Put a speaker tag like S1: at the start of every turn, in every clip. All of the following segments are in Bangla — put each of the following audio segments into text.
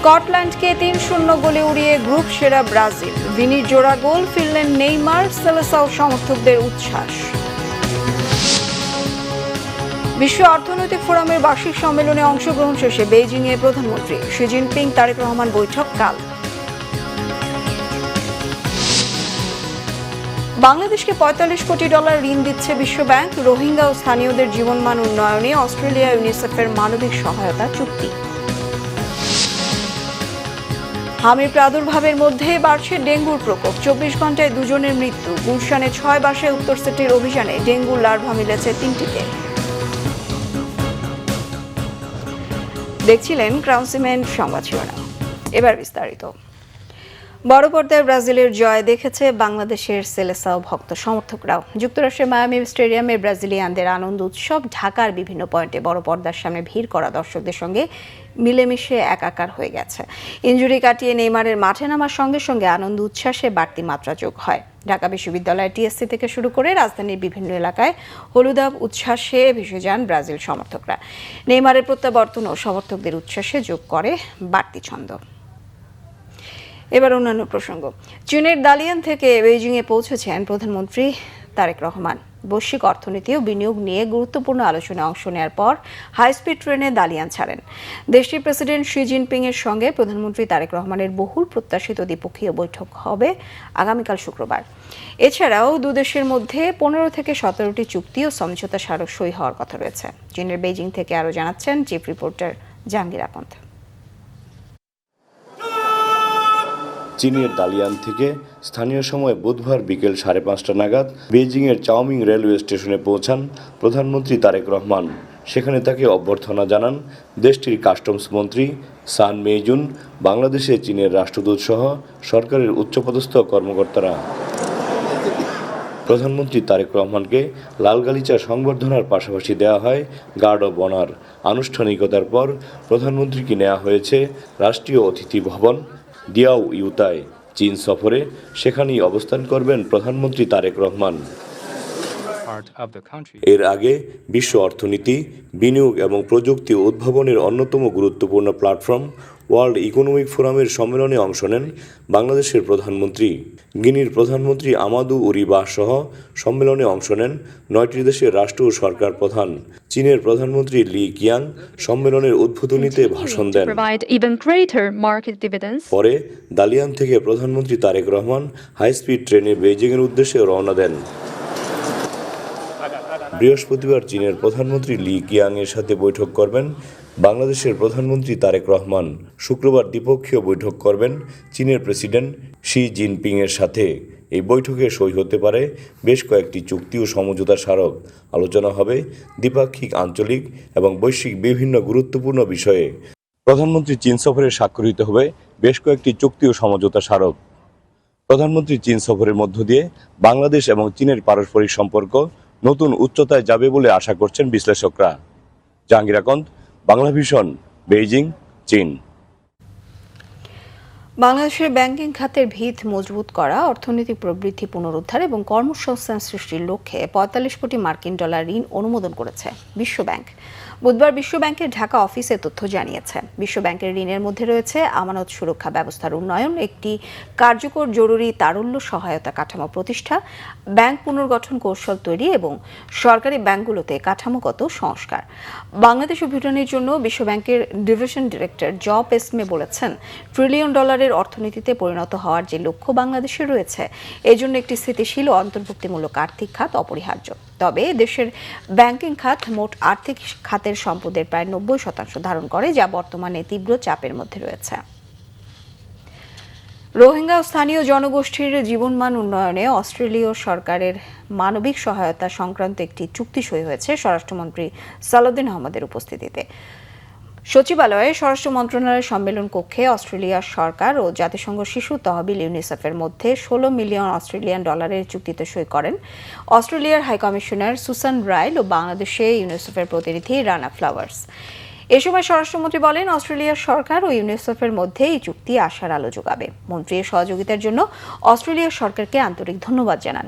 S1: স্কটল্যান্ডকে ৩-০ গোলে উড়িয়ে গ্রুপ সেরা ব্রাজিল। ভিনির জোড়া গোল, ফিরলেন নেইমার, সেলেসাও সমর্থকদের উচ্ছ্বাস। বিশ্ব অর্থনৈতিক ফোরামের বার্ষিক সম্মেলনে অংশগ্রহণ শেষে বেইজিংয়ে প্রধানমন্ত্রী শি জিনপিং তারেক রহমান বৈঠক কাল। বাংলাদেশকে $৪৫ কোটি ঋণ দিচ্ছে বিশ্বব্যাংক। রোহিঙ্গা ও স্থানীয়দের জীবনমান উন্নয়নে অস্ট্রেলিয়া ইউনিসেফের মানবিক সহায়তা চুক্তি। হামির প্রাদুর্ভাবের মধ্যে বাড়ছে ডেঙ্গুর প্রকোপ। ২৪ ঘন্টায় ২ জনের মৃত্যু। গুলশানে ৬ বাসায় উত্তর সেটের অভিযানে ডেঙ্গুর লার্ভা মিলেছে ৩টিতে। দেখছিলেন ক্রাউন সিমেন্ট সংবাদ শিরোনাম। এবার বিস্তারিত। বড় পর্দায় ব্রাজিলের জয় দেখেছে বাংলাদেশের সেলেসাও ভক্ত সমর্থকরাও। যুক্তরাষ্ট্রের মায়ামি স্টেডিয়ামে ব্রাজিলিয়ানদের আনন্দ উৎসব ঢাকার বিভিন্ন পয়েন্টে বড় পর্দার সামনে ভিড় করা দর্শকদের সঙ্গে মিলেমিশে একাকার হয়ে গেছে। ইনজুরি কাটিয়ে নেইমারের মাঠে নামার সঙ্গে সঙ্গে আনন্দ উচ্ছ্বাসে বাড়তি মাত্রা যোগ হয়। ঢাকা বিশ্ববিদ্যালয়ের টিএসসি থেকে শুরু করে রাজধানীর বিভিন্ন এলাকায় হলুদাভ উচ্ছ্বাসে ভেসে যান ব্রাজিল সমর্থকরা। নেইমারের প্রত্যাবর্তন ও সমর্থকদের উচ্ছ্বাসে যোগ করে বাড়তি ছন্দ। এবার অন্যান্য প্রসঙ্গ। চীনের দালিয়ান থেকে বেইজিংয়ে পৌঁছেছেন প্রধানমন্ত্রী তারেক রহমান। বৈশ্বিক অর্থনীতি ও বিনিয়োগ নিয়ে গুরুত্বপূর্ণ আলোচনায় অংশ নেওয়ার পর হাইস্পিড ট্রেনে দালিয়ান ছাড়েন। দেশটির প্রেসিডেন্ট শি জিনপিং এর সঙ্গে প্রধানমন্ত্রী তারেক রহমানের বহুল প্রত্যাশিত দ্বিপক্ষীয় বৈঠক হবে আগামীকাল শুক্রবার। এছাড়াও দুদেশের মধ্যে ১৫ থেকে ১৭টি চুক্তি ও সমঝোতা স্মারক সই হওয়ার কথা রয়েছে। চীনের বেইজিং থেকে আরও জানাচ্ছেন চিফ রিপোর্টার জাহাঙ্গীর আকন্দ।
S2: চীনের দালিয়ান থেকে স্থানীয় সময় বুধবার বিকেল ৫:৩০ নাগাদ বেইজিংয়ের চাওমিং রেলওয়ে স্টেশনে পৌঁছান প্রধানমন্ত্রী তারেক রহমান। সেখানে তাকে অভ্যর্থনা জানান দেশটির কাস্টমস মন্ত্রী সান মেইজুন, বাংলাদেশে চীনের রাষ্ট্রদূত সহ সরকারের উচ্চপদস্থ কর্মকর্তারা। প্রধানমন্ত্রী তারেক রহমানকে লাল গালিচা সংবর্ধনার পাশাপাশি দেওয়া হয় গার্ড অব অনার। আনুষ্ঠানিকতার পর প্রধানমন্ত্রীকে নেওয়া হয়েছে রাষ্ট্রীয় অতিথি ভবন দিয়াও ইউতায়। চীন সফরে সেখানেই অবস্থান করবেন প্রধানমন্ত্রী তারেক রহমান। এর আগে বিশ্ব অর্থনীতি, বিনিয়োগ এবং প্রযুক্তি উদ্ভাবনের অন্যতম গুরুত্বপূর্ণ প্ল্যাটফর্ম ওয়ার্ল্ড ইকোনমিক ফোরামের সম্মেলনে অংশ নেন বাংলাদেশের প্রধানমন্ত্রী। গিনির প্রধানমন্ত্রী আমাদু উরি বাহ সহ সম্মেলনে অংশ নেন ৯টি দেশের রাষ্ট্র ও সরকার প্রধান। চীনের প্রধানমন্ত্রী লি কিয়াং সম্মেলনের উদ্বোধনীতে ভাষণ দেন। পরে দালিয়ান থেকে প্রধানমন্ত্রী তারেক রহমান হাইস্পিড ট্রেনে বেইজিংয়ের উদ্দেশ্যে রওনা দেন। বৃহস্পতিবার চীনের প্রধানমন্ত্রী লি কিয়াং এর সাথে বৈঠক করবেন বাংলাদেশের প্রধানমন্ত্রী তারেক রহমান। শুক্রবার দ্বিপক্ষীয় বৈঠক করবেন চীনের প্রেসিডেন্ট শি জিনপিং এর সাথে। এই বৈঠকে সই হতে পারে বেশ কয়েকটি চুক্তি ও সমঝোতা স্মারক। আলোচনা হবে দ্বিপাক্ষিক, আঞ্চলিক এবং বৈশ্বিক বিভিন্ন গুরুত্বপূর্ণ বিষয়ে। প্রধানমন্ত্রী চীন সফরে স্বাক্ষরিত হবে বেশ কয়েকটি চুক্তি ও সমঝোতা স্মারক। প্রধানমন্ত্রী চীন সফরের মধ্য দিয়ে বাংলাদেশ এবং চীনের পারস্পরিক সম্পর্ক নতুন উচ্চতায় যাবে বলে আশা করছেন বিশ্লেষকরা। জাহাঙ্গীর আকন্দ, বাংলা ভিশন, বেইজিং, চীন।
S1: বাংলাদেশের ব্যাংকিং খাতের ভিত মজবুত করা, অর্থনৈতিক প্রবৃদ্ধি পুনরুদ্ধার এবং কর্মসংস্থান সৃষ্টির লক্ষ্যে $৪৫ কোটি ঋণ অনুমোদন করেছে বিশ্বব্যাংক। বুধবার বিশ্বব্যাংকের ঢাকা অফিসে তথ্য জানিয়েছে। বিশ্বব্যাংকের ঋণের মধ্যে রয়েছে আমানত সুরক্ষা ব্যবস্থার উন্নয়ন, একটি কার্যকর জরুরি তারল্য সহায়তা কাঠামো প্রতিষ্ঠা, ব্যাংক পুনর্গঠন কৌশল তৈরি এবং সরকারি ব্যাংকগুলোতে কাঠামোগত সংস্কার। বাংলাদেশ ও ভুটানের জন্য বিশ্বব্যাংকের ডিভিশন ডিরেক্টর জব এসমে বলেছেন, $1 ট্রিলিয়ন অর্থনীতিতে পরিণত হওয়ার যে লক্ষ্য বাংলাদেশে রয়েছে, এজন্য একটি স্থিতিশীল ও অন্তর্ভুক্তিমূলক আর্থিক খাত অপরিহার্য। তবে দেশের ব্যাংকিং খাত মোট আর্থিক খাতের সম্পদের প্রায় ৯০% ধারণ করে, যা বর্তমানে তীব্র চাপের মধ্যে রয়েছে। রোহিঙ্গা ও স্থানীয় জনগোষ্ঠীর জীবনমান উন্নয়নে অস্ট্রেলীয় সরকারের মানবিক সহায়তা সংক্রান্ত একটি চুক্তি সই হয়েছে স্বরাষ্ট্রমন্ত্রী সালাউদ্দিন আহমদের উপস্থিতিতে। সচিবালয়ে স্বরাষ্ট্র মন্ত্রণালয়ের সম্মেলন কক্ষে অস্ট্রেলিয়ার সরকার ও জাতিসংঘ শিশু তহবিল ইউনিসেফের মধ্যে $১৬ মিলিয়ন চুক্তিতে সই করেন অস্ট্রেলিয়ার হাইকমিশনার সুসান রাইল ও বাংলাদেশে ইউনিসেফের প্রতিনিধি রানা ফ্লাওয়ার্স। এ সময় স্বরাষ্ট্রমন্ত্রী বলেন, অস্ট্রেলিয়ার সরকার ও ইউনিসেফের মধ্যে এই চুক্তি আশার আলো যোগাবে। মন্ত্রী এর সহযোগিতার জন্য অস্ট্রেলিয়ার সরকারকে আন্তরিক ধন্যবাদ জানান।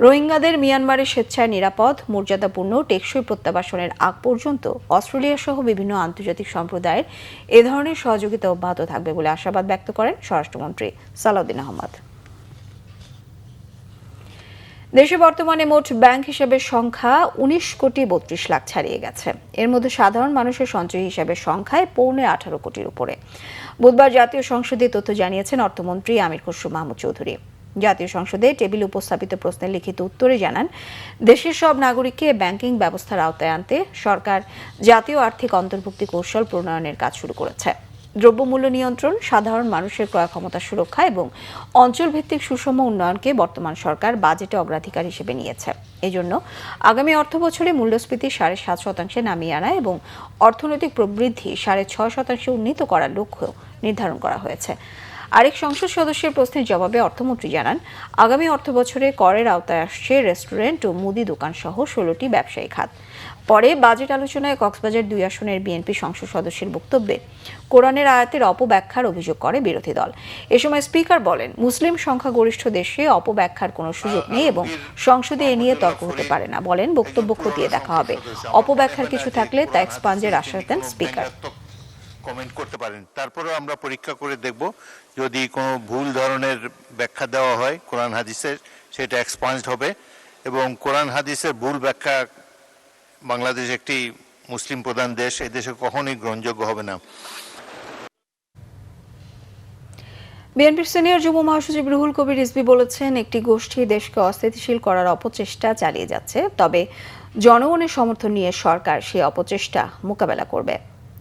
S1: রোহিঙ্গাদের মিয়ানমারের স্বেচ্ছায় নিরাপদ, মর্যাদাপূর্ণ, টেকসই প্রত্যাবাসনের আগ পর্যন্ত অস্ট্রেলিয়া সহ বিভিন্ন আন্তর্জাতিক সম্প্রদায়ের এ ধরনের সহযোগিতা অব্যাহত থাকবে বলে আশাবাদ ব্যক্ত করেন স্বরাষ্ট্রমন্ত্রী সালাউদ্দিন আহমদ। দেশে বর্তমানে মোট ব্যাংক হিসাবের সংখ্যা 19 কোটি 32 লাখ ছাড়িয়ে গেছে। এর মধ্যে সাধারণ মানুষের সঞ্চয়ী হিসাবের সংখ্যায় 18 কোটির উপরে। বুধবার জাতীয় সংসদে তথ্য জানিয়েছেন অর্থমন্ত্রী আমির খসরু মাহমুদ চৌধুরী। জাতীয় সংসদে টেবিলে উপস্থাপিত প্রশ্নের লিখিত উত্তরে জানান, দেশের সব নাগরিককে ব্যাংকিং ব্যবস্থার আওতায় আনতে সরকার জাতীয় আর্থিক অন্তর্ভুক্তি কৌশল প্রণয়নের কাজ শুরু করেছে। দ্রব্যমূল্য নিয়ন্ত্রণ, সাধারণ মানুষের ক্রয় ক্ষমতা সুরক্ষা এবং অঞ্চলভিত্তিক সুষম উন্নয়নকে বর্তমান সরকার বাজেটে অগ্রাধিকার হিসেবে নিয়েছে। এজন্য আগামী অর্থবছরে মূল্যস্ফীতি 7.5% নামিয়ে আনা এবং অর্থনৈতিক প্রবৃদ্ধি 6.5% উন্নীত করার লক্ষ্য নির্ধারণ করা হয়েছে। আরেক সংসদ সদস্যের প্রশ্নের জবাবে অর্থমন্ত্রী জানান, আগামী অর্থবছরে করের আওতায় আসছে রেস্টুরেন্ট ও মুদি দোকান সহ 16টি ব্যবসায়ী খাত। পরে বাজেট আলোচনায় কক্সবাজার 2 আসনের বিএনপি সংসদ সদস্যের বক্তব্যে কোরআনের আয়াতের অপব্যাখ্যার অভিযোগ করে বিরোধী দল। এ সময় স্পিকার বলেন, মুসলিম সংখ্যাগরিষ্ঠ দেশে অপব্যাখ্যার কোনো সুযোগ নেই এবং সংসদে এ নিয়ে তর্ক হতে পারে না। বলেন, বক্তব্য খতিয়ে দেখা হবে, অপব্যাখ্যার কিছু থাকলে তা এক্সপাঞ্জের আশ্বাস দেন স্পিকার।
S3: কমেন্ট করতে পারেন, তারপরেও আমরা পরীক্ষা করে দেখব, যদি কোনো ভুল ধরনের ব্যাখ্যা দেওয়া হয় কোরআন হাদিসের, সেটা এক্সপাঞ্জড হবে। এবং কোরআন হাদিসের ভুল ব্যাখ্যা বাংলাদেশ একটি মুসলিম প্রধান দেশ, এই দেশে কখনোই গ্রহণযোগ্য হবে না।
S1: বিএনপির সিনিয়র যুব মহাসচিব রুহুল কবির রিজভী বলেছেন, একটি গোষ্ঠী দেশকে অস্থিতিশীল করার অপচেষ্টা চালিয়ে যাচ্ছে, তবে জনগণের সমর্থন নিয়ে সরকার সেই অপচেষ্টা মোকাবেলা করবে।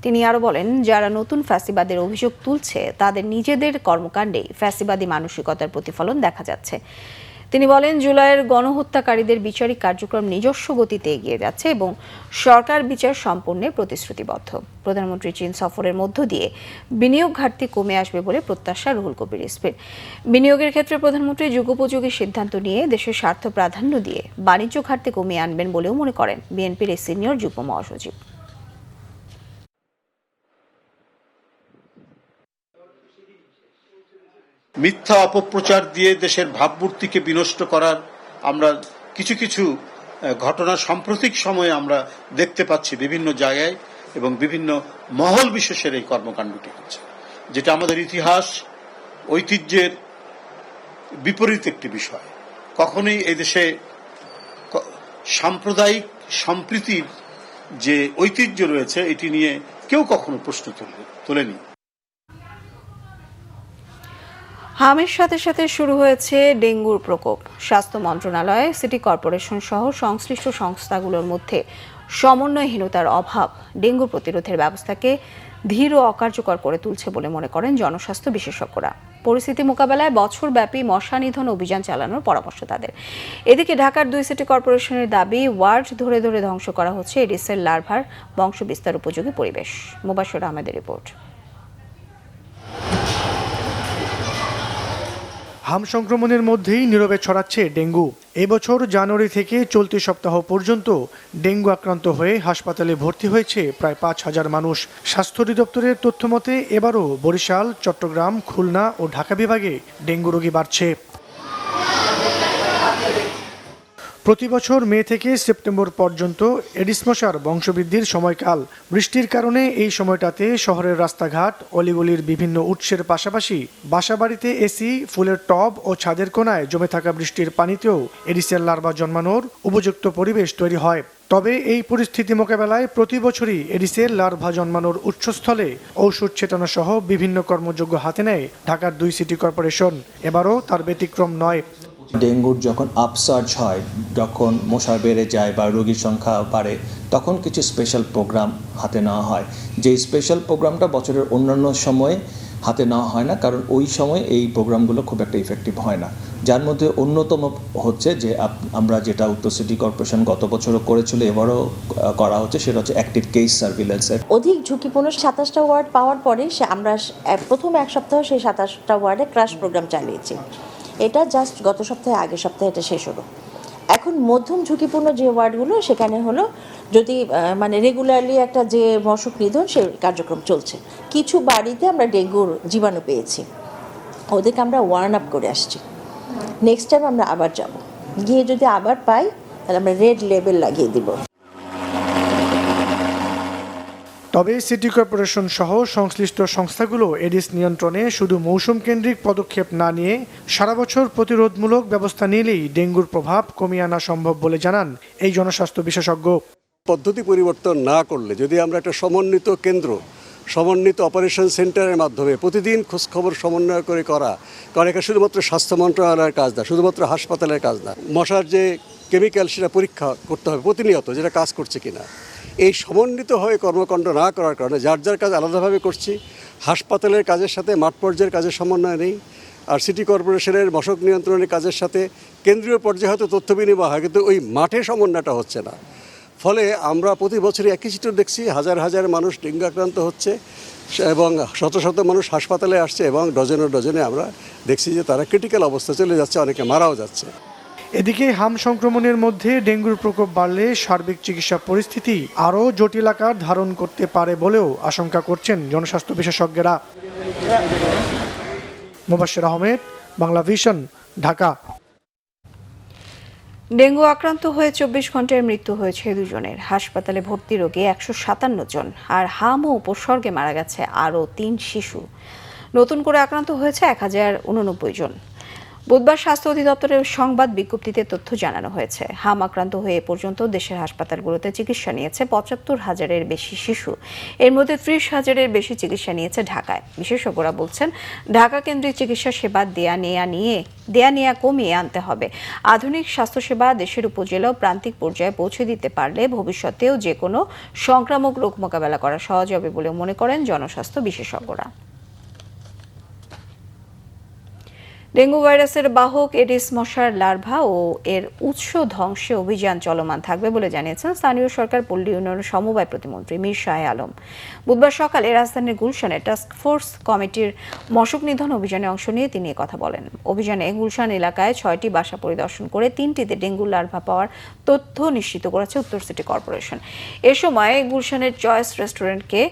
S1: তিনি আরো বলেন, যারা নতুন ফ্যাসিবাদের অভিযোগ তুলছে তাদের নিজেদের কর্মকাণ্ডেই ফ্যাসিবাদী মানসিকতার প্রতিফলন দেখা যাচ্ছে। তিনি বলেন, জুলাইয়ের গণহত্যাকারীদের বিচারিক কার্যক্রম নিজস্ব গতিতে এগিয়ে যাচ্ছে এবং সরকার বিচার সম্পন্নে প্রতিশ্রুতিবদ্ধ। প্রধানমন্ত্রী চীন সফরের মধ্য দিয়ে বিনিয়োগ ঘাটতি কমে আসবে বলে প্রত্যাশা রুহুল কবির রিজভীর। বিনিয়োগের ক্ষেত্রে প্রধানমন্ত্রী যুগোপযোগী সিদ্ধান্ত নিয়ে দেশের স্বার্থ প্রাধান্য দিয়ে বাণিজ্য ঘাটতি কমিয়ে আনবেন বলেও মনে করেন বিএনপির এই সিনিয়র যুগ্ম মহাসচিব।
S4: মিথ্যা অপপ্রচার দিয়ে দেশের ভাবমূর্তিকে বিনষ্ট করার আমরা কিছু কিছু ঘটনা সাম্প্রতিক সময়ে আমরা দেখতে পাচ্ছি বিভিন্ন জায়গায়, এবং বিভিন্ন মহল বিশেষের এই কর্মকাণ্ডটি হচ্ছে, যেটা আমাদের ইতিহাস ঐতিহ্যের বিপরীত একটি বিষয়। কখনোই এই দেশে সাম্প্রদায়িক সম্প্রীতির যে ঐতিহ্য রয়েছে এটি নিয়ে কেউ কখনো প্রশ্ন তোলেনি।
S1: হামের সাথে সাথে শুরু হয়েছে ডেঙ্গুর প্রকোপ। স্বাস্থ্য মন্ত্রণালয়, সিটি কর্পোরেশন সহ সংশ্লিষ্ট সংস্থাগুলোর মধ্যে সমন্বয়হীনতার অভাব ডেঙ্গু প্রতিরোধের ব্যবস্থাকে ধীর ও অকার্যকর করে তুলছে বলে মনে করেন জনস্বাস্থ্য বিশেষজ্ঞরা। পরিস্থিতি মোকাবেলায় বছরব্যাপী মশা নিধন অভিযান চালানোর পরামর্শ তাদের। এদিকে ঢাকার 2 সিটি কর্পোরেশনের দাবি, ওয়ার্ড ধরে ধরে ধ্বংস করা হচ্ছে এডিসের লার্ভার বংশবিস্তার উপযোগী পরিবেশ। মুবাশশির আহমেদের রিপোর্ট।
S5: হাম সংক্রমণের মধ্যেই নীরবে ছড়াচ্ছে ডেঙ্গু। এবছর জানুয়ারি থেকে চলতি সপ্তাহ পর্যন্ত ডেঙ্গু আক্রান্ত হয়ে হাসপাতালে ভর্তি হয়েছে প্রায় 5,000 মানুষ। স্বাস্থ্য অধিদপ্তরের তথ্য মতে এবারও বরিশাল, চট্টগ্রাম, খুলনা ও ঢাকা বিভাগে ডেঙ্গু রোগী বাড়ছে। প্রতি বছর মে থেকে সেপ্টেম্বর পর্যন্ত এডিস মশার বংশবৃদ্ধির সময়কাল। বৃষ্টির কারণে এই সময়টাতে শহরের রাস্তাঘাট, অলিগলির বিভিন্ন উৎসের পাশাপাশি বাসাবাড়িতে এসি, ফুলের টব ও ছাদের কোনায় জমে থাকা বৃষ্টির পানিতেও এডিসের লার্ভা জন্মানোর উপযুক্ত পরিবেশ তৈরি হয়। তবে এই পরিস্থিতি মোকাবেলায় প্রতি বছরই এডিসের লার্ভা জন্মানোর উৎসস্থলে ঔষধ ছেটানো সহ বিভিন্ন কর্মযজ্ঞ হাতে নেয় ঢাকার 2 সিটি কর্পোরেশন। এবারও তার ব্যতিক্রম নয়।
S6: ডেঙ্গুর যখন আপসার্জ হয়, যখন মশা বেড়ে যায় বা রোগীর সংখ্যা বাড়ে, তখন কিছু স্পেশাল প্রোগ্রাম হাতে নেওয়া হয়। যেই স্পেশাল প্রোগ্রামটা বছরের অন্যান্য সময়ে হাতে নেওয়া হয় না, কারণ ওই সময় এই প্রোগ্রামগুলো খুব একটা ইফেক্টিভ হয় না। যার মধ্যে অন্যতম হচ্ছে যে আমরা যেটা উত্তর সিটি কর্পোরেশন গত বছরও করেছিল, এবারও করা হচ্ছে, সেটা হচ্ছে অ্যাক্টিভ কেস সার্ভিলেন্সের।
S7: অধিক ঝুঁকিপূর্ণ 27টা ওয়ার্ড পাওয়ার পরে আমরা প্রথম এক সপ্তাহ সেই 27টা ওয়ার্ডে ক্রাশ প্রোগ্রাম চালিয়েছি। এটা জাস্ট গত সপ্তাহে, আগের সপ্তাহে এটা শেষ হলো। এখন মধ্যম ঝুঁকিপূর্ণ যে ওয়ার্ডগুলো সেখানে হলো যদি মানে রেগুলারলি একটা যে মশক নিধন সে কার্যক্রম চলছে। কিছু বাড়িতে আমরা ডেঙ্গুর জীবাণু পেয়েছি, ওদেরকে আমরা ওয়ার্ন আপ করে আসছি। নেক্সট টাইম আমরা আবার যাব, গিয়ে যদি আবার পাই তাহলে আমরা রেড লেবেল লাগিয়ে দিব।
S5: তবে সিটি কর্পোরেশন সহ সংশ্লিষ্ট সংস্থাগুলো এডিস নিয়ন্ত্রণে শুধু মৌসুম কেন্দ্রিক পদক্ষেপ না নিয়ে সারা বছর প্রতিরোধমূলক ব্যবস্থা নিলেই ডেঙ্গুর প্রভাব কমিয়ে আনা সম্ভব বলে জানান এই জনস্বাস্থ্য বিশেষজ্ঞ।
S8: পদ্ধতি পরিবর্তন না করলে যদি আমরা একটা সমন্বিত কেন্দ্র, সমন্বিত অপারেশন সেন্টারের মাধ্যমে প্রতিদিন খোঁজখবর সমন্বয় করে করা, কারণ এটা শুধুমাত্র স্বাস্থ্য মন্ত্রণালয়ের কাজ না, শুধুমাত্র হাসপাতালের কাজ না। মশার যে কেমিক্যাল সেটা পরীক্ষা করতে হবে প্রতিনিয়ত, যেটা কাজ করছে কিনা। এই সমন্বিত হয়ে কর্মকাণ্ড না করার কারণে যার যার কাজ আলাদাভাবে করছি। হাসপাতালের কাজের সাথে মাঠ পর্যায়ের কাজের সমন্বয় নেই, আর সিটি কর্পোরেশনের মশক নিয়ন্ত্রণের কাজের সাথে কেন্দ্রীয় পর্যায়ে হয়তো তথ্য বিনিময় হয়, কিন্তু ওই মাঠে সমন্বয়টা হচ্ছে না। ফলে আমরা প্রতি বছরই একই চিত্র দেখছি, হাজার হাজার মানুষ ডেঙ্গু আক্রান্ত হচ্ছে এবং শত শত মানুষ হাসপাতালে আসছে, এবং ডজনে ডজনে আমরা দেখছি যে তারা ক্রিটিক্যাল অবস্থা চলে যাচ্ছে, অনেকে মারাও যাচ্ছে।
S5: এদিকে হাম সংক্রমণের মধ্যে ডেঙ্গুর প্রকোপ বাড়লে সার্বিক চিকিৎসা পরিস্থিতি আরও জটিল আকার ধারণ করতে পারে বলেও আশঙ্কা করছেন জনস্বাস্থ্য বিশেষজ্ঞরা। মুবাশশির আহমেদ, বাংলা ভিশন, ঢাকা।
S1: ডেঙ্গু আক্রান্ত হয়ে 24 ঘন্টায় মৃত্যু হয়েছে 2 জনের। হাসপাতালে ভর্তি রোগী 157 জন, আর হাম ও উপসর্গে মারা গেছে আরও 3 শিশু। নতুন করে আক্রান্ত হয়েছে 1089 জন। বুধবার স্বাস্থ্য অধিদপ্তরের সংবাদ বিজ্ঞপ্তিতে তথ্য জানানো হয়েছে। হাম আক্রান্ত হয়ে এ পর্যন্ত দেশের হাসপাতালগুলোতে চিকিৎসা নিয়েছে 75,000-এর বেশি শিশু। এর মধ্যে 30,000-এর বেশি চিকিৎসা নিয়েছে ঢাকায়। বিশেষজ্ঞরা বলছেন, ঢাকা কেন্দ্রিক চিকিৎসা সেবা দেয়া নেয়া কমিয়ে আনতে হবে। আধুনিক স্বাস্থ্যসেবা দেশের উপজেলা ও প্রান্তিক পর্যায়ে পৌঁছে দিতে পারলে ভবিষ্যতেও যে কোনো সংক্রামক রোগ মোকাবেলা করা সহজ হবে বলে মনে করেন জনস্বাস্থ্য বিশেষজ্ঞরা। ডেঙ্গু ভাইরাসের বাহক এডিস মশার লার্ভা ও এর উৎস ধ্বংসে অভিযান চলমান থাকবে বলে জানিয়েছেন স্থানীয় সরকার পল্লী উন্নয়ন সমবায় প্রতিমন্ত্রী মীর শাহে আলম। বুধবার সকালে রাজধানীর গুলশানে টাস্কফোর্স কমিটির মশক নিধন অভিযানে অংশ নিয়ে তিনি কথা বলেন। অভিযানে গুলশান এলাকায় 6টি বাসা পরিদর্শন করে 3টিতে ডেঙ্গু লার্ভা পাওয়ার তথ্য নিশ্চিত করেছে উত্তর সিটি কর্পোরেশন। এ সময় গুলশানের চয়েস রেস্টুরেন্টকে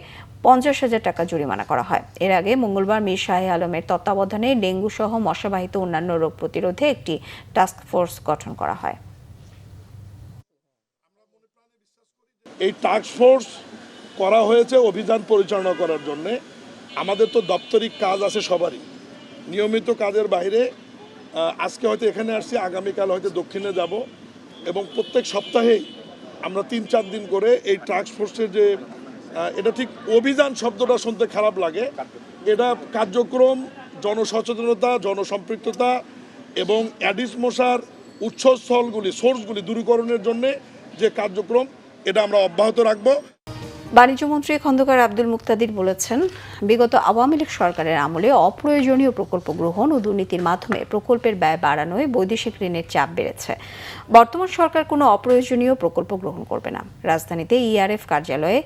S1: 50,000 টাকা জরিমানা করা হয়। এর আগে মঙ্গলবার মীর শাহে আলমের তত্ত্বাবধানে ডেঙ্গু সহ মশাবাহিত অন্যান্য রোগ প্রতিরোধে একটি টাস্ক ফোর্স গঠন করা হয়।
S9: এই টাস্ক ফোর্স করা হয়েছে অভিযান পরিচালনা করার জন্য। আমাদের তো দাপ্তরিক কাজ আছে সবারই, নিয়মিত কাজের বাইরে আজকে হয়তো এখানে আসছি, আগামীকাল হয়তো দক্ষিণে যাব, এবং প্রত্যেক সপ্তাহেই আমরা 3-4 দিন করে এই টাস্ক ফোর্সের যে এটা ঠিক অভিযান শব্দটা শুনতে খারাপ লাগে, এটা কার্যক্রম, জনসচেতনতা, জনসম্পৃক্ততা এবং অ্যাডিস মশার উৎসস্থলগুলি, সোর্সগুলি দূরীকরণের জন্য যে কার্যক্রম, এটা আমরা অব্যাহত রাখব।
S1: বাণিজ্যমন্ত্রী খন্দকার আব্দুল মুক্তাদির বলেছেন, বিগত আওয়ামী লীগ সরকারের আমলে অপ্রয়োজনীয় প্রকল্প গ্রহণ ও দুর্নীতির মাধ্যমে প্রকল্পের ব্যয় বাড়ানোয় বৈদেশিক ঋণের চাপ বেড়েছে। বর্তমান সরকার কোনো অপ্রয়োজনীয় প্রকল্প গ্রহণ করবে না। রাজধানীতে ইআরএফ কার্যালয়ে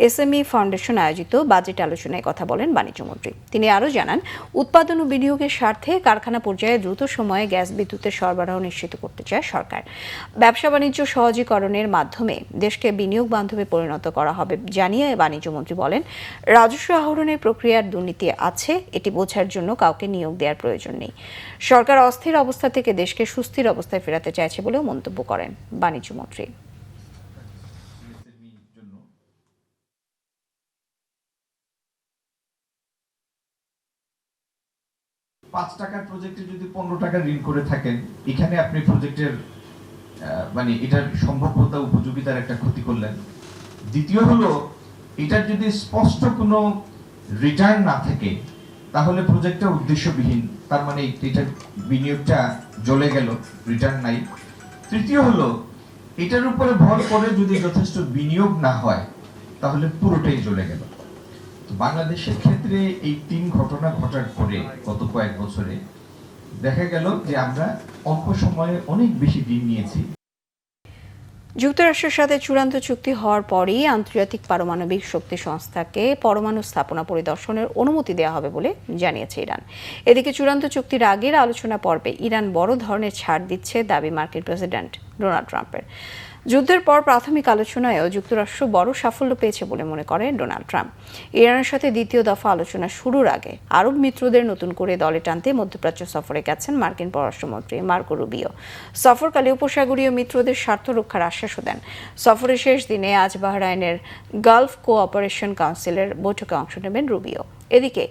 S1: এসএমই ফাউন্ডেশন আয়োজিত বাজেট আলোচনায় কথা বলেন বাণিজ্যমন্ত্রী। তিনি আরও জানান, উৎপাদন ও বিনিয়োগের স্বার্থে কারখানা পর্যায়ে দ্রুত সময়ে গ্যাস বিদ্যুতের সরবরাহ নিশ্চিত করতে চায় সরকার। ব্যবসা বাণিজ্য সহজীকরণের মাধ্যমে দেশকে বিনিয়োগ বান্ধবে পরিণত করা হবে জানিয়ে বাণিজ্যমন্ত্রী বলেন, রাজস্ব আহরণের প্রক্রিয়ার দুর্নীতি আছে, এটি বোঝার জন্য কাউকে নিয়োগ দেওয়ার প্রয়োজন নেই। সরকার অস্থির অবস্থা থেকে দেশকে সুস্থির অবস্থায় ফেরাতে চাইছে বলেও মন্তব্য করেন বাণিজ্যমন্ত্রী।
S10: 5 টাকার প্রজেক্টে যদি 15 টাকা ঋণ করে থাকেন, এখানে আপনি প্রজেক্টের মানে এটার সম্ভাব্যতা উপযোগিতার একটা ক্ষতি করলেন। দ্বিতীয় হলো, এটার যদি স্পষ্ট কোনো রিটার্ন না থাকে তাহলে প্রজেক্টটা উদ্দেশ্যবিহীন, তার মানে এটার বিনিয়োগটা জ্বলে গেল, রিটার্ন নাই। তৃতীয় হলো, এটার উপরে ভর করে যদি যথেষ্ট বিনিয়োগ না হয় তাহলে পুরোটাই জ্বলে গেল। তো বাংলাদেশের ক্ষেত্রে এই 3 ঘটনা ঘটার পরে গত কয়েক বছরে দেখা গেল যে আমরা অল্প সময়ে অনেক বেশি ঋণ নিয়েছি।
S1: যুক্তরাষ্ট্রের সাথে চূড়ান্ত চুক্তি হওয়ার পরই আন্তর্জাতিক পারমাণবিক শক্তি সংস্থাকে পরমাণু স্থাপনা পরিদর্শনের অনুমতি দেওয়া হবে বলে জানিয়েছে ইরান। এদিকে চূড়ান্ত চুক্তির আগের আলোচনা পর্বে ইরান বড় ধরনের ছাড় দিচ্ছে দাবি মার্কিন প্রেসিডেন্ট ডোনাল্ড ট্রাম্পের। যুদ্ধের পর প্রাথমিক আলোচনায়ও যুক্তরাষ্ট্র বড় সাফল্য পেয়েছে বলে মনে করেন ডোনাল্ড ট্রাম্প। ইরানের সাথে দ্বিতীয় দফা আলোচনা শুরুর আগে আরব মিত্রদের নতুন করে দলে টানতে মধ্যপ্রাচ্য সফরে গেছেন মার্কিন পররাষ্ট্রমন্ত্রী মার্কো রুবিও। সফরকালে উপসাগরীয় মিত্রদের স্বার্থ রক্ষার আশ্বাসও দেন। সফরের শেষ দিনে আজ বাহরাইনের গালফ কোঅপারেশন কাউন্সিলের বৈঠকে অংশ নেবেন রুবিও। এদিকে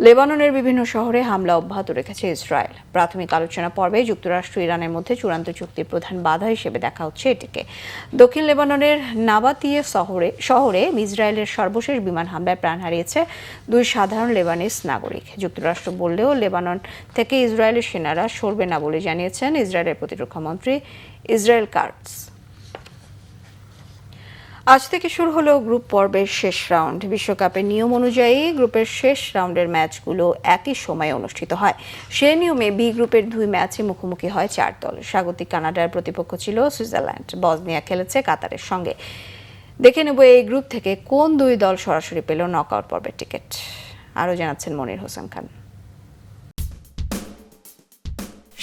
S1: লেবাননের বিভিন্ন শহরে হামলা অব্যাহত রেখেছে ইসরায়েল। প্রাথমিক আলোচনা পর্বে যুক্তরাষ্ট্র ইরানের মধ্যে চূড়ান্ত চুক্তির প্রধান বাধা হিসেবে দেখা হচ্ছে এটিকে। দক্ষিণ লেবাননের নাবাতিয়ে শহরে ইসরায়েলের সর্বশেষ বিমান হামলায় প্রাণ হারিয়েছে 2 সাধারণ লেবানিজ নাগরিক। যুক্তরাষ্ট্র বললেও লেবানন থেকে ইসরায়েলের সেনারা সরবে না বলে জানিয়েছেন ইসরায়েলের প্রতিরক্ষা মন্ত্রী ইসরায়েল কাটজ। আজ থেকে শুরু হলো গ্রুপ পর্বের শেষ রাউন্ড। বিশ্বকাপের নিয়ম অনুযায়ী গ্রুপের শেষ রাউন্ডের ম্যাচগুলো একই সময়ে অনুষ্ঠিত হয়। সেই নিয়মে বি গ্রুপের 2 ম্যাচে মুখোমুখি হয় 4 দল। স্বাগতিক কানাডার প্রতিপক্ষ ছিল সুইজারল্যান্ড। বসনিয়া খেলেছে কাতারের সঙ্গে। দেখে নেব এই গ্রুপ থেকে কোন 2 দল সরাসরি পেল নকআউট পর্বের টিকিট। আরও জানাচ্ছেন মনির হোসেন খান।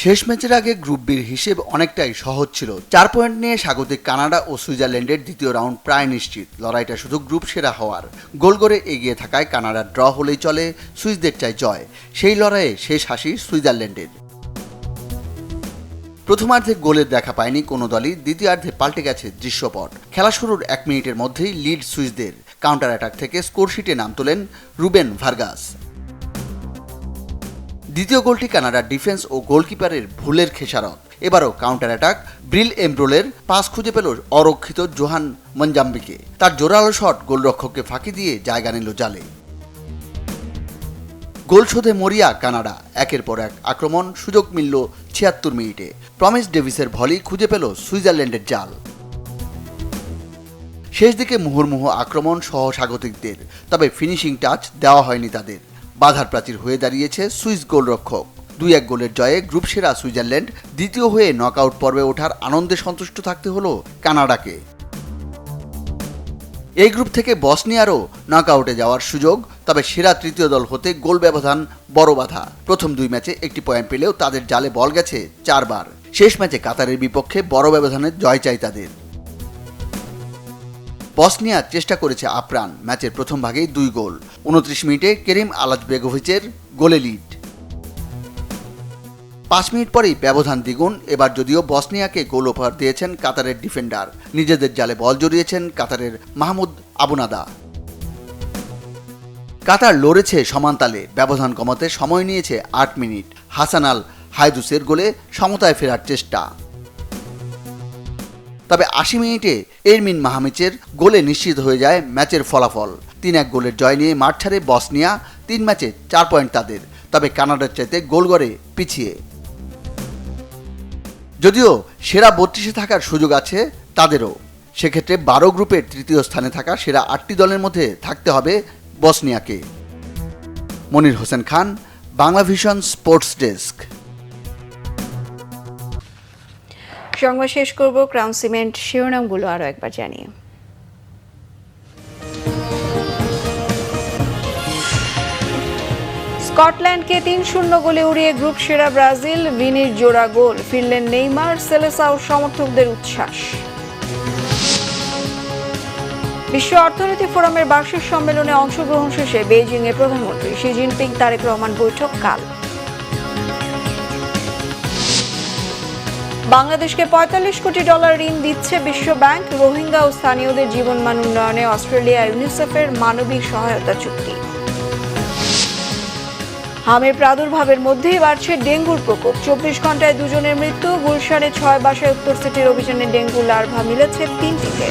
S11: শেষ ম্যাচের আগে গ্রুপ বির হিসেব অনেকটাই সহজ ছিল। 4 পয়েন্ট নিয়ে স্বাগতিক কানাডা ও সুইজারল্যান্ডের দ্বিতীয় রাউন্ড প্রায় নিশ্চিত। লড়াইটা শুধু গ্রুপ সেরা হওয়ার। গোল করে এগিয়ে থাকায় কানাডার ড্র হলেই চলে, সুইসদের চাই জয়। সেই লড়াইয়ে শেষ হাসি সুইজারল্যান্ডের। প্রথমার্ধে গোলের দেখা পায়নি কোনো দলই, দ্বিতীয়ার্ধে পাল্টে গেছে দৃশ্যপট। খেলা শুরুর 1 মিনিটের মধ্যেই লিড সুইসদের। কাউন্টার অ্যাটাক থেকে স্কোরশিটে নাম তোলেন রুবেন ভার্গাস। দ্বিতীয় গোলটি কানাডার ডিফেন্স ও গোলকিপারের ভুলের খেসারত। এবারও কাউন্টার অ্যাটাক, ব্রিল এমব্রোলের পাস খুঁজে পেল অরক্ষিত জোহান মঞ্জাম্বিকে। তার জোরালো শট গোলরক্ষককে ফাঁকি দিয়ে জায়গা নিল জালে। গোল শোধে মরিয়া কানাডা। একের পর এক আক্রমণ, সুযোগ মিলল 76 মিনিটে। প্রমিস ডেভিসের ভলি খুঁজে পেল সুইজারল্যান্ডের জাল। শেষ দিকে মুহুর্মুহু আক্রমণ সহ স্বাগতিকদের, তবে ফিনিশিং টাচ দেওয়া হয়নি তাদের। বাধার প্রাচীর হয়ে দাঁড়িয়েছে সুইস গোলরক্ষক। 2-1 গোলের জয়ে গ্রুপ সেরা সুইজারল্যান্ড দ্বিতীয় হয়ে নকআউট পর্বে ওঠার আনন্দে সন্তুষ্ট থাকতে হলো কানাডাকে। এই গ্রুপ থেকে বসনিয়ারও নকআউটে যাওয়ার সুযোগ, তবে সেরা তৃতীয় দল হতে গোল ব্যবধান বড় বাধা। প্রথম 2 ম্যাচে 1টি পয়েন্ট পেলেও তাদের জালে বল গেছে 4 বার। শেষ ম্যাচে কাতারের বিপক্ষে বড় ব্যবধানের জয় চাই তাদের। বসনিয়া চেষ্টা করেছে আপ্রাণ। ম্যাচের প্রথম ভাগেই 2 গোল। 29 মিনিটে কেরিম আলাজবেগোভিচের গোলে লিড। 5 মিনিট পরেই ব্যবধান দ্বিগুণ। এবার যদিও বসনিয়াকে গোল উপহার দিয়েছেন কাতারের ডিফেন্ডার। নিজেদের জালে বল জড়িয়েছেন কাতারের মাহমুদ আবুনাদা। কাতার লড়েছে সমান তালে। ব্যবধান কমাতে সময় নিয়েছে 8 মিনিট। হাসান আল হায়দুসের গোলে সমতায় ফেরার চেষ্টা। তবে 80 মিনিটে এরমিন মাহমিচের গোলে নিশ্চিত হয়ে যায় ম্যাচের ফলাফল। 3-1 গোলের জয় নিয়ে মাঠ ছাড়ে বসনিয়া। 3 ম্যাচে 4 পয়েন্ট তাদের, তবে কানাডার চাইতে গোল গড়ে পিছিয়ে। যদিও সেরা 32-এ থাকার সুযোগ আছে তাদেরও। সেক্ষেত্রে 12 গ্রুপের তৃতীয় স্থানে থাকা সেরা 8টি দলের মধ্যে থাকতে হবে বসনিয়াকে। Monir Hossain Khan, Bangla vision sports desk.
S1: সংবাদ শেষ করব ক্রাউন সিমেন্ট শিরোনামগুলো আরও একবার জানিয়ে। স্কটল্যান্ডকে 3-0 গোলে উড়িয়ে গ্রুপ সেরা ব্রাজিল। ভিনির জোড়া গোল, ফিরলেন নেইমার। সেলেসাও সমর্থকদের উচ্ছ্বাস। বিশ্ব অর্থনীতি ফোরামের বার্ষিক সম্মেলনে অংশগ্রহণ শেষে বেইজিংয়ে প্রধানমন্ত্রী শি জিনপিং তারেক রহমান বৈঠক কাল। বাংলাদেশকে $45 কোটি ঋণ দিচ্ছে বিশ্ব ব্যাংক। রোহিঙ্গা ও স্থানীয়দের জীবনমান উন্নয়নে অস্ট্রেলিয়া ইউনিসেফের মানবিক সহায়তা চুক্তি। হামের প্রাদুর্ভাবের মধ্যেই বাড়ছে ডেঙ্গুর প্রকোপ। 24 ঘন্টায় 2 জনের মৃত্যু। গুলশানে 6 বাসায় উত্তর সিটির অভিযানে ডেঙ্গু লার্ভা মিলেছে 3টিতে।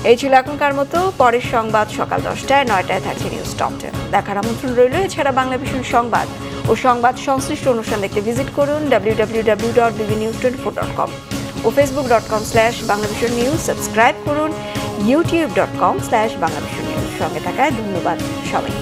S1: এই ছিল এখনকার মতো। পরের সংবাদ সকাল 10টায়, 9টায় থাকছে নিউজ টপ 10। দেখার আমন্ত্রণ রইল। এছাড়া বাংলা ভিশন সংবাদ ও সংবাদ সংশ্লিষ্ট অনুষ্ঠান দেখতে ভিজিট করুন www.bbnews24.com ও facebook.com/banglavisionnews। সাবস্ক্রাইব করুন youtube.com/banglavisionnews। সঙ্গে থাকায় ধন্যবাদ সবাই।